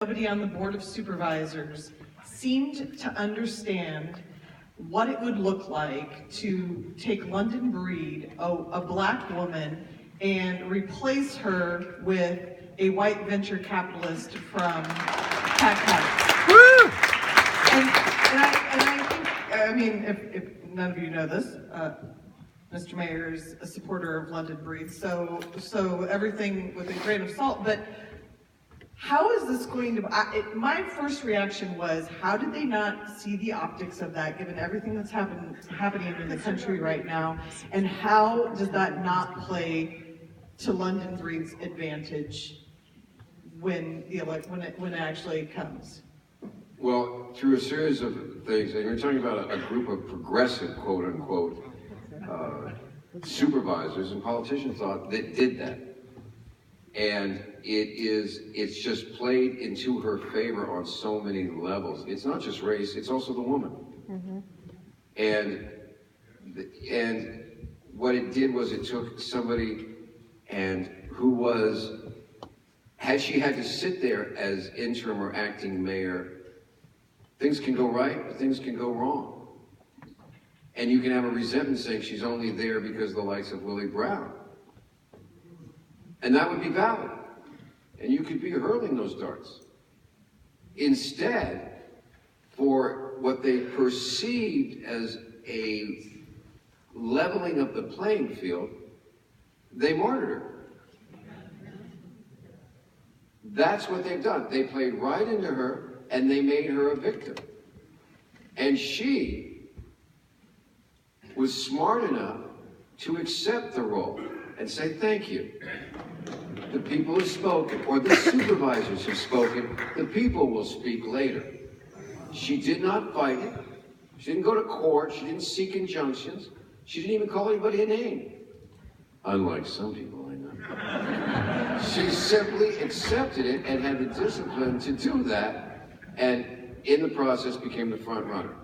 Nobody on the Board of Supervisors seemed to understand what it would look like to take London Breed, a black woman, and replace her with a white venture capitalist from Pack Heights. Woo! And I think, I mean, if none of you know this, Mr. Mayor is a supporter of London Breed, so everything with a grain of salt, but how is this going to, my first reaction was, how did they not see the optics of that, given everything that's happening in the country right now, and how does that not play to London Breed's advantage when it actually comes? Well, through a series of things, and you're talking about a group of progressive, quote unquote, supervisors, and politicians thought that did that. And it's just played into her favor on so many levels. It's not just race, it's also the woman. Mm-hmm. And what it did was it took somebody had she had to sit there as interim or acting mayor, things can go right, but things can go wrong. And you can have a resentment saying she's only there because of the likes of Willie Brown. And that would be valid. And you could be hurling those darts. Instead, for what they perceived as a leveling of the playing field, they martyred her. That's what they've done. They played right into her, and they made her a victim. And she was smart enough to accept the role and say, thank you. The people have spoken, or the supervisors have spoken. The people will speak later. She did not fight it. She didn't go to court. She didn't seek injunctions. She didn't even call anybody a name. Unlike some people I know. She simply accepted it and had the discipline to do that, and in the process became the front runner.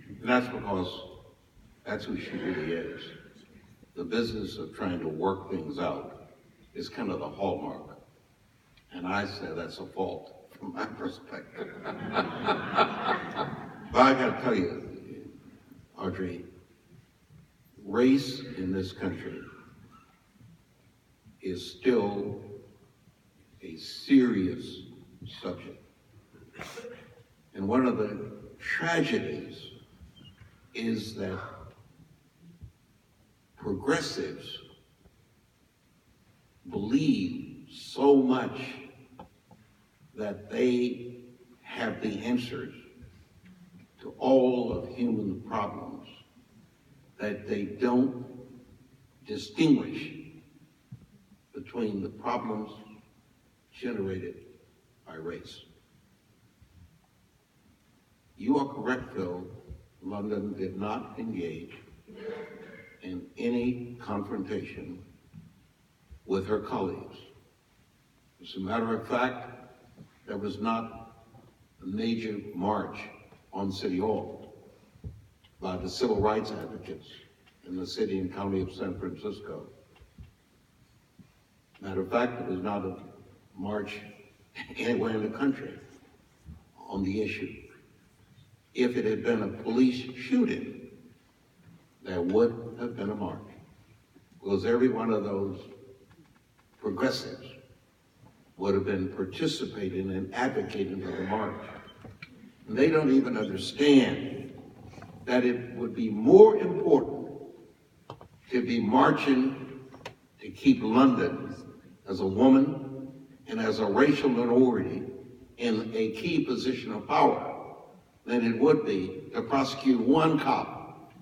And that's because that's who she really is. The business of trying to work things out is kind of the hallmark. And I say that's a fault from my perspective. But I gotta tell you, Audrey, race in this country is still a serious subject. And one of the tragedies is that progressives believe so much that they have the answers to all of human problems that they don't distinguish between the problems generated by race. You are correct, Phil. London did not engage in any confrontation with her colleagues. As a matter of fact, there was not a major march on City Hall by the civil rights advocates in the city and county of San Francisco. Matter of fact, there was not a march anywhere in the country on the issue. If it had been a police shooting, there would have been a march, because every one of those progressives would have been participating and advocating for the march. And they don't even understand that it would be more important to be marching to keep London as a woman and as a racial minority in a key position of power than it would be to prosecute one cop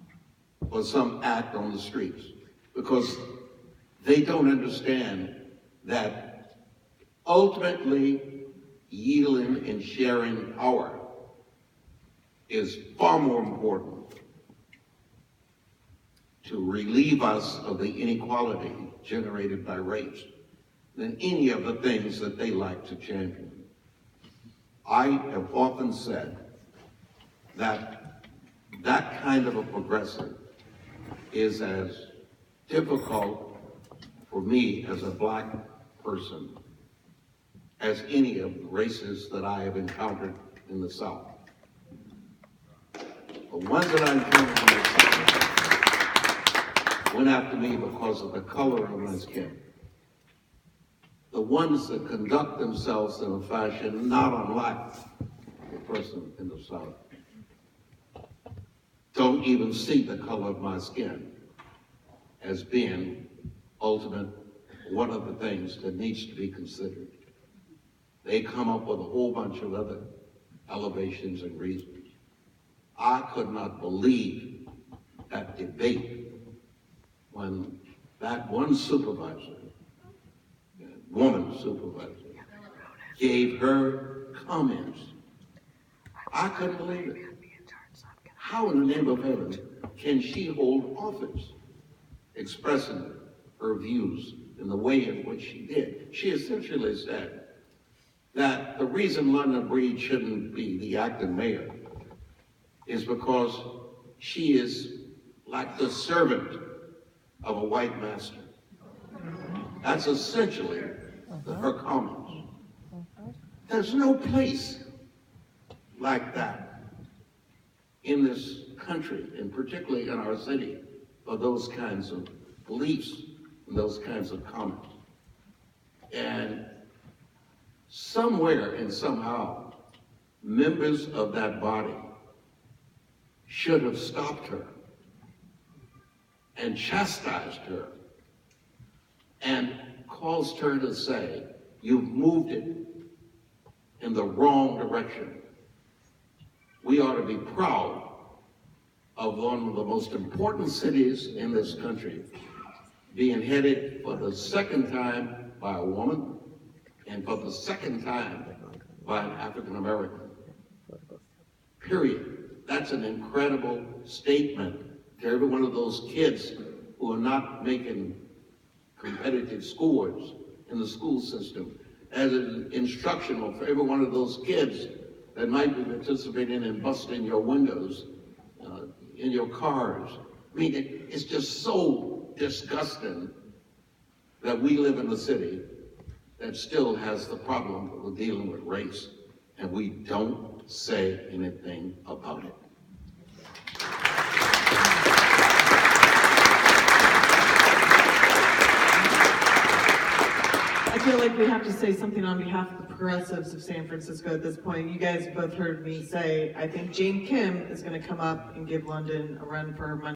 for some act on the streets, because they don't understand that ultimately yielding and sharing power is far more important to relieve us of the inequality generated by race than any of the things that they like to champion. I have often said that that kind of a progressive is as difficult for me as a black person as any of the races that I have encountered in the South. The ones that I encountered in the South went after me because of the color of my skin. The ones that conduct themselves in a fashion not unlike the person in the South don't even see the color of my skin as being ultimate, one of the things that needs to be considered. They come up with a whole bunch of other elevations and reasons. I could not believe that debate when that one supervisor, woman supervisor, gave her comments. I couldn't believe it. How in the name of heaven can she hold office expressing her views in the way in which she did? She essentially said that the reason London Breed shouldn't be the acting mayor is because she is like the servant of a white master. That's essentially her comments. There's no place like that in this country, and particularly in our city, for those kinds of beliefs and those kinds of comments. And somewhere and somehow, members of that body should have stopped her and chastised her and caused her to say, "You've moved it in the wrong direction." We ought to be proud of one of the most important cities in this country being headed for the second time by a woman and for the second time by an African American. Period. That's an incredible statement to every one of those kids who are not making competitive scores in the school system, as an instructional for every one of those kids that might be participating in busting your windows in your cars. I mean, it's just so disgusting that we live in a city that still has the problem of dealing with race, and we don't say anything about it. I feel like we have to say something on behalf of the progressives of San Francisco at this point. You guys both heard me say, I think Jane Kim is going to come up and give London a run for her money.